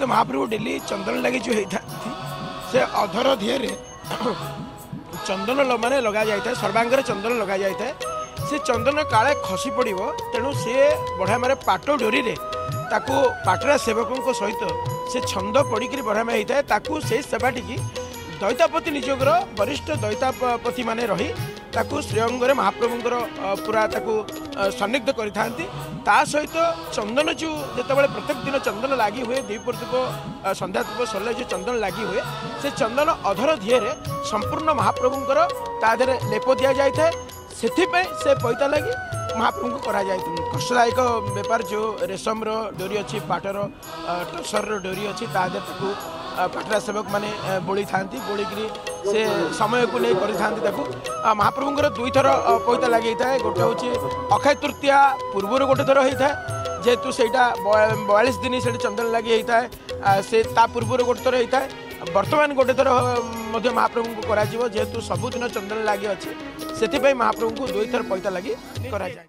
निश्चित महाप्रभु डेली चंदन लगे जो होता से अधर धीरे चंदन माने लगा जाए सर्वांगे चंदन लगा जाए से चंदन काले खसी पड़ तेणु सी बढ़िया मारे पाट डोरी ताकू पाटरा सेवकों सहित से छंद पड़ी बढ़िया होता है ताकू से सेवाटी की दैतापति निजोगर वरिष्ठ दैतापति माने रही ताकू श्रीअंगे महाप्रभुंर पूरा ताकू सन्निग्ध करिथांती ता सहित चंदन जो जितेबाला प्रत्येक दिन चंदन लगी हुए द्विप्रदीप संध्यादीप सरले जो चंदन लगी हुए से चंदन अधर धीरे संपूर्ण महाप्रभुंर तादे लेप दि जाए से पैता लगी महाप्रभु को करा जाए कष्टदायक बेपार जो रेशम डोरी अच्छी पाटर टसर डोरी अच्छी तादे पाटरा सेवक मैंने बोली था बोलिकी से समय को नहीं करी महाप्रभुंर दुई थर पैता लगी था गोटे हूँ अक्षय तृतीया पूर्वर गोटे थर होता है जेहेतु से 42 दिन से चंदन लगी होता है से पूर्वर गोटे थर होता है वर्तमान गोटे थर महाप्रभु को करा जेहेतु सबुदिन चंदन लगी अच्छे से महाप्रभु को दुई थर पैता लगी करा जाए।